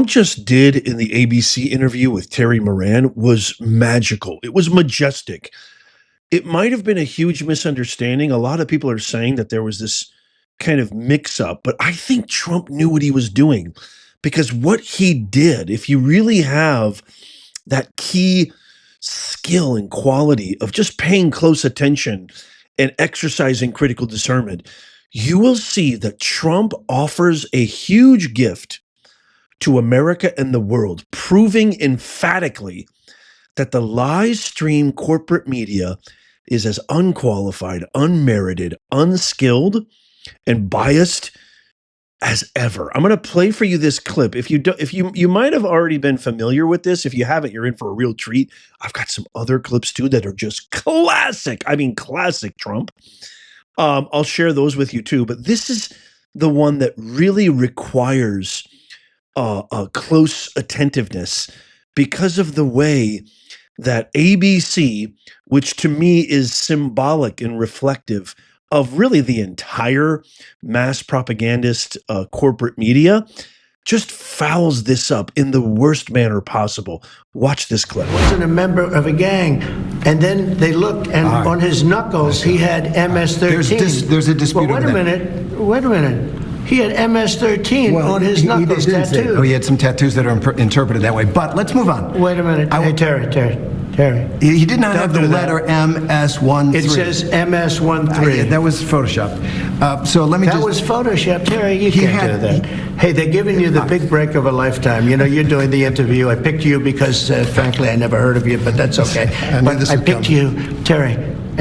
Trump just did in the ABC interview with Terry Moran was magical. It was majestic. It might have been a huge misunderstanding. A lot of people are saying that there was this kind of mix up, but I think Trump knew what he was doing because what he did, if you really have that key skill and quality of just paying close attention and exercising critical discernment, you will see that Trump offers a huge gift to America and the world, proving emphatically that the live stream corporate media is as unqualified, unmerited, unskilled, and biased as ever. I'm going to play for you this clip. If you might have already been familiar with this. If you haven't, you're in for a real treat. I've got some other clips too that are just classic. I mean, classic Trump. I'll share those with you too. But this is the one that really requires a close attentiveness because of the way that ABC, which to me is symbolic and reflective of really the entire mass propagandist corporate media, just fouls this up in the worst manner possible. Watch this clip. Wasn't a member of a gang, and then they looked, and on his knuckles he had MS-13. There's a dispute. Well, wait a minute. He had MS-13 on his knuckles tattooed. Oh, he had some tattoos that are interpreted that way. But let's move on. Wait a minute. Hey, Terry. He did not have the letter MS-13. It says MS-13. That was Photoshopped. So let me That was Photoshopped. Terry, you can't do that. Hey, they're giving you the big break of a lifetime. You know, you're doing the interview. I picked you because, frankly, I never heard of you, but that's okay. I picked you, Terry,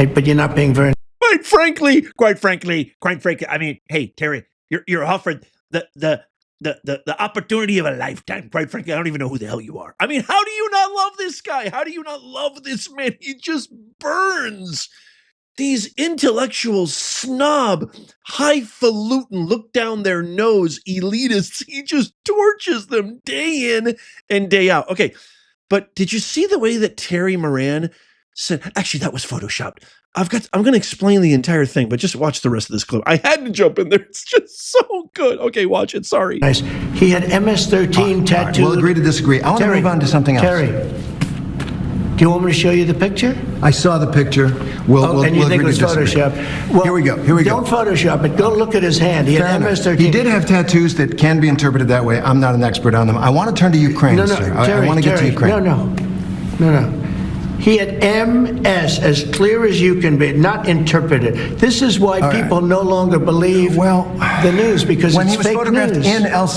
but you're not being very... Quite frankly, I mean, hey, Terry, you're offered the opportunity of a lifetime. Quite frankly, I don't even know who the hell you are. I mean, how do you not love this guy? How do you not love this man? He just burns. These intellectual snob, highfalutin, look down their nose elitists. He just torches them day in and day out. Okay, but did you see the way that Terry Moran said, actually, that was Photoshopped. I'm going to explain the entire thing, but just watch the rest of this clip. I had to jump in there. It's just so good. Okay, watch it. Sorry. Nice. He had MS-13 tattooed. We'll agree to disagree. I want to move on to something else. Terry, do you want me to show you the picture? I saw the picture. And you think it was Photoshopped? Well, here we go. Don't Photoshop it. Go look at his hand. He had MS-13. He did have tattoos that can be interpreted that way. I'm not an expert on them. I want to turn to Ukraine, sir. I want to get to Ukraine. No. He had MS as clear as you can be, not interpreted. This is why people no longer believe the news, because when it's he was fake photographed news. in El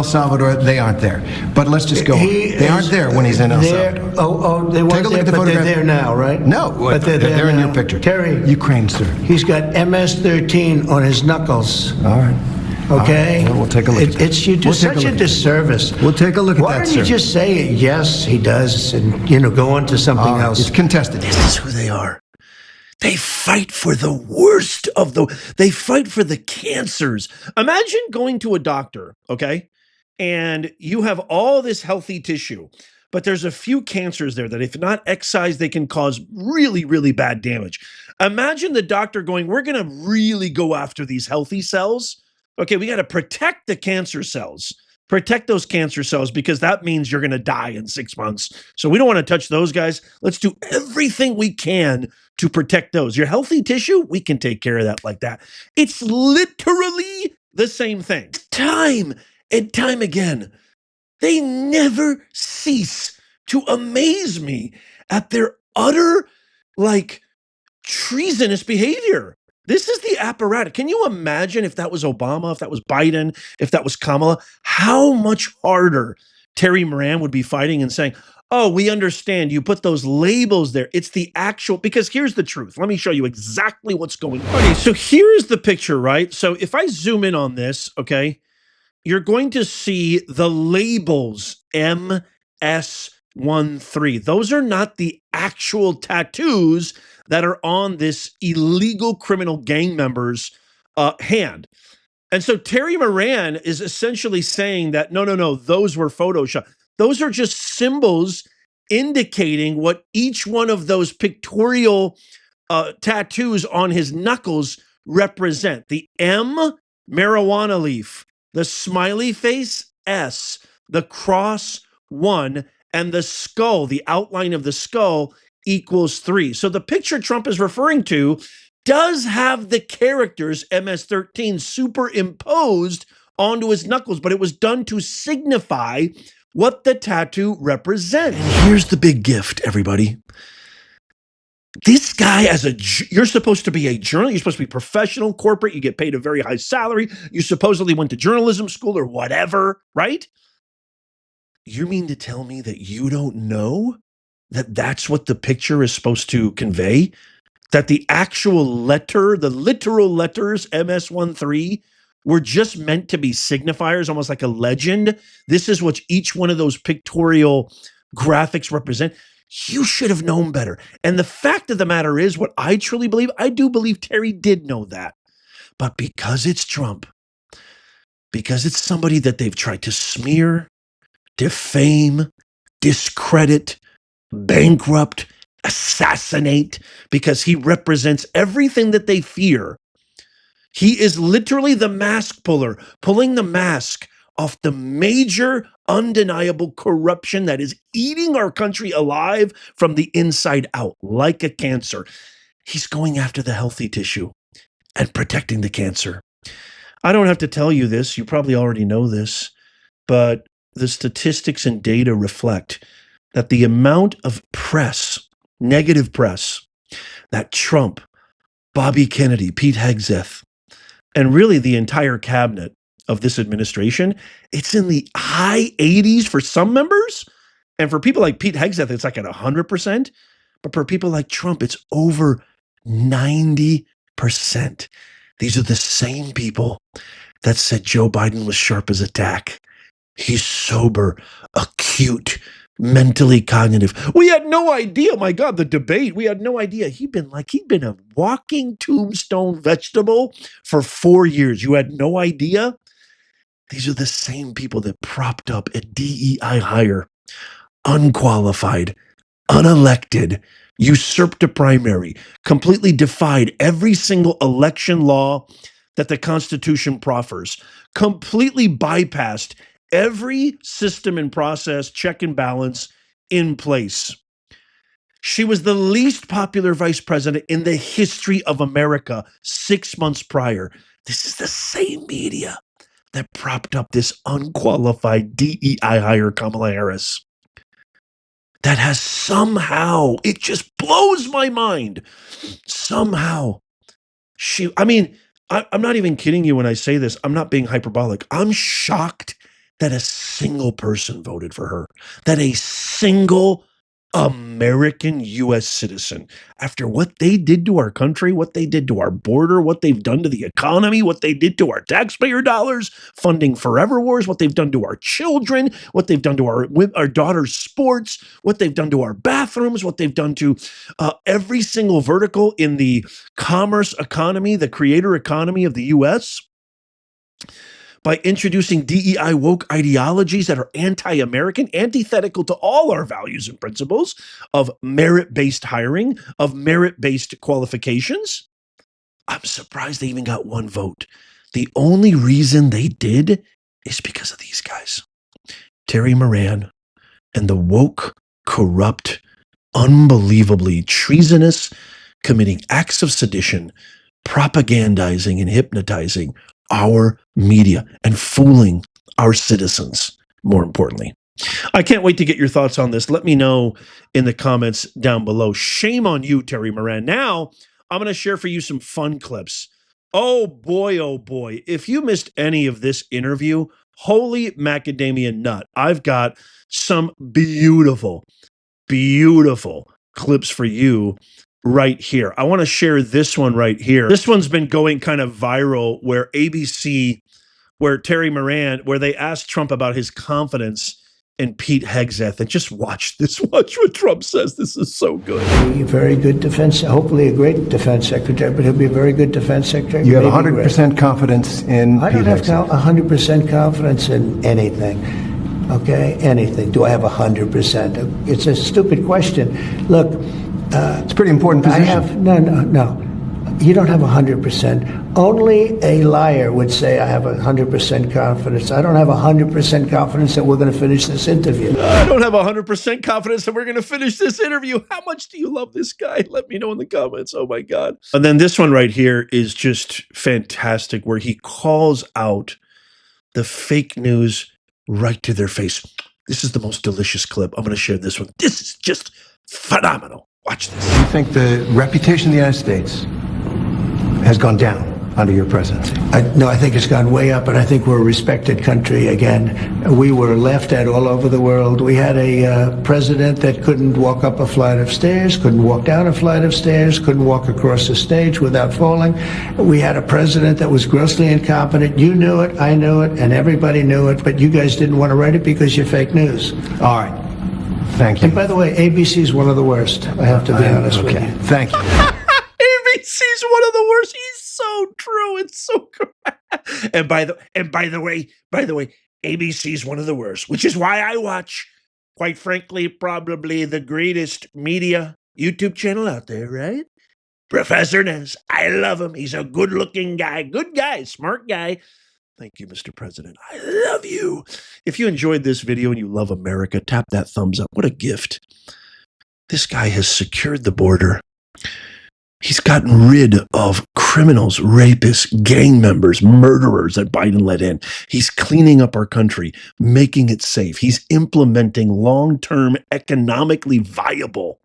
Salvador, they aren't there. But let's just go on. They aren't there when he's in El Salvador. They weren't Take a look there, at the but photograph. they're there now, right? No, but they're in now. your picture. Terry. Ukraine, sir. He's got MS-13 on his knuckles. All right. Okay? Well, we'll take a look at that. You do such a disservice. We'll take a look at that, Why don't sir. you just say, yes, he does, and, go on to something else? It's contested. This is who they are. They fight for the worst of they fight for the cancers. Imagine going to a doctor, okay? And you have all this healthy tissue, but there's a few cancers there that if not excised, they can cause really, really bad damage. Imagine the doctor going, we're going to really go after these healthy cells. Okay, we got to protect the cancer cells. Protect those cancer cells because that means you're going to die in 6 months. So we don't want to touch those guys. Let's do everything we can to protect those. Your healthy tissue, we can take care of that like that. It's literally the same thing. Time and time again, they never cease to amaze me at their utter, treasonous behavior. This is the apparatus. Can you imagine if that was Obama, if that was Biden, if that was Kamala, how much harder Terry Moran would be fighting and saying, oh, we understand. You put those labels there. It's the actual, because here's the truth. Let me show you exactly what's going on. Okay, so here's the picture, right? So if I zoom in on this, okay, you're going to see the labels MS-13. Those are not the actual tattoos that are on this illegal criminal gang member's hand. And so Terry Moran is essentially saying that, no, those were Photoshopped. Those are just symbols indicating what each one of those pictorial tattoos on his knuckles represent. The M, marijuana leaf. The smiley face, S. the cross 1, and the skull, the outline of the skull, equals 3. So the picture Trump is referring to does have the characters MS-13 superimposed onto his knuckles, but it was done to signify what the tattoo represents. And here's the big gift, everybody. This guy, you're supposed to be a journalist, you're supposed to be professional, corporate, you get paid a very high salary, you supposedly went to journalism school or whatever, right? You mean to tell me that you don't know that that's what the picture is supposed to convey? That the actual letter, the literal letters MS-13 were just meant to be signifiers, almost like a legend? This is what each one of those pictorial graphics represent. You should have known better. And the fact of the matter is, what I truly believe, I do believe Terry did know that. But because it's Trump, because it's somebody that they've tried to smear, defame, discredit, bankrupt, assassinate, because he represents everything that they fear. He is literally the mask puller, pulling the mask off the major, undeniable corruption that is eating our country alive from the inside out, like a cancer. He's going after the healthy tissue and protecting the cancer. I don't have to tell you this. You probably already know this, but the statistics and data reflect that the amount of press, negative press, that Trump, Bobby Kennedy, Pete Hegseth, and really the entire cabinet of this administration, it's in the high 80s for some members. And for people like Pete Hegseth, it's like at 100%. But for people like Trump, it's over 90%. These are the same people that said Joe Biden was sharp as a tack. He's sober, acute, mentally cognitive. We had no idea, my God, the debate, we had no idea. He'd been a walking tombstone vegetable for 4 years. You had no idea? These are the same people that propped up a DEI hire, unqualified, unelected, usurped a primary, completely defied every single election law that the Constitution proffers, completely bypassed every system and process, check and balance in place. She was the least popular vice president in the history of America 6 months prior. This is the same media that propped up this unqualified DEI hire, Kamala Harris. That has somehow, it just blows my mind. Somehow, I'm not even kidding you when I say this. I'm not being hyperbolic. I'm shocked that a single person voted for her, that a single American U.S. citizen, after what they did to our country, what they did to our border, what they've done to the economy, what they did to our taxpayer dollars, funding forever wars, what they've done to our children, what they've done to our daughters' sports, what they've done to our bathrooms, what they've done to every single vertical in the commerce economy, the creator economy of the U.S., by introducing DEI woke ideologies that are anti-American, antithetical to all our values and principles of merit-based hiring, of merit-based qualifications. I'm surprised they even got one vote. The only reason they did is because of these guys. Terry Moran and the woke, corrupt, unbelievably treasonous, committing acts of sedition, propagandizing and hypnotizing our media and fooling our citizens, more importantly. I can't wait to get your thoughts on this. Let me know in the comments down below. Shame on you, Terry Moran. Now, I'm going to share for you some fun clips. Oh boy, if you missed any of this interview, holy macadamia nut. I've got some beautiful, beautiful clips for you right here. I want to share this one right here. This one's been going kind of viral where ABC, where Terry Moran, where they asked Trump about his confidence in Pete Hegseth. And just watch this. Watch what Trump says. This is so good. A very good defense, hopefully a great defense secretary, but he'll be a very good defense secretary. You have 100% confidence in Pete Hegseth? I don't have 100% confidence in anything. Okay? Anything. Do I have 100%? It's a stupid question. Look, it's a pretty important position. No. You don't have 100%. Only a liar would say I have 100% confidence. I don't have 100% confidence that we're going to finish this interview. I don't have 100% confidence that we're going to finish this interview. How much do you love this guy? Let me know in the comments. Oh my God. And then this one right here is just fantastic, where he calls out the fake news right to their face. This is the most delicious clip. I'm going to share this one. This is just phenomenal. Watch this. You think the reputation of the United States has gone down under your presidency? No, I think it's gone way up, and I think we're a respected country again. We were laughed at all over the world. We had a president that couldn't walk up a flight of stairs, couldn't walk down a flight of stairs, couldn't walk across a stage without falling. We had a president that was grossly incompetent. You knew it, I knew it, and everybody knew it, but you guys didn't want to write it because you're fake news. All right. Thank you. And by the way, ABC is one of the worst. I have to be honest with you. Thank you. ABC's one of the worst. He's so true. It's so correct. And by the way, ABC's one of the worst, which is why I watch, quite frankly, probably the greatest media YouTube channel out there, right? Professor Ness. I love him. He's a good-looking guy. Good guy. Smart guy. Thank you, Mr. President. I love you. If you enjoyed this video and you love America, tap that thumbs up. What a gift. This guy has secured the border. He's gotten rid of criminals, rapists, gang members, murderers that Biden let in. He's cleaning up our country, making it safe. He's implementing long-term, economically viable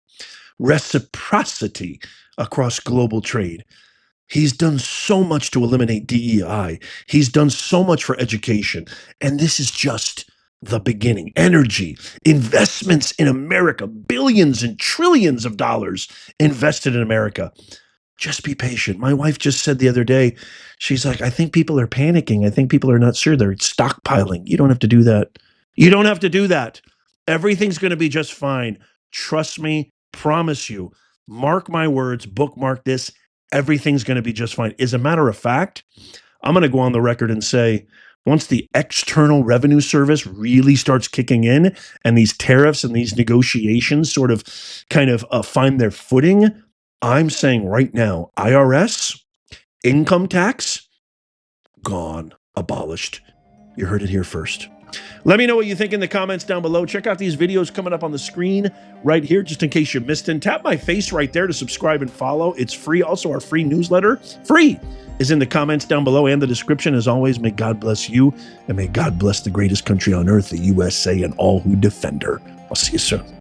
reciprocity across global trade. He's done so much to eliminate DEI. He's done so much for education. And this is just the beginning. Energy, investments in America, billions and trillions of dollars invested in America. Just be patient. My wife just said the other day, she's like, I think people are panicking. I think people are not sure. They're stockpiling. You don't have to do that. You don't have to do that. Everything's going to be just fine. Trust me, promise you. Mark my words, bookmark this. Everything's going to be just fine. As a matter of fact, I'm going to go on the record and say, once the External Revenue Service really starts kicking in and these tariffs and these negotiations sort of kind of find their footing, I'm saying right now, IRS, income tax, gone, abolished. You heard it here first. Let me know what you think in the comments down below. Check out these videos coming up on the screen right here, just in case you missed it. Tap my face right there to subscribe and follow. It's free. Also, our free newsletter, free, is in the comments down below and the description. As always, may God bless you, and may God bless the greatest country on earth, the USA, and all who defend her. I'll see you soon.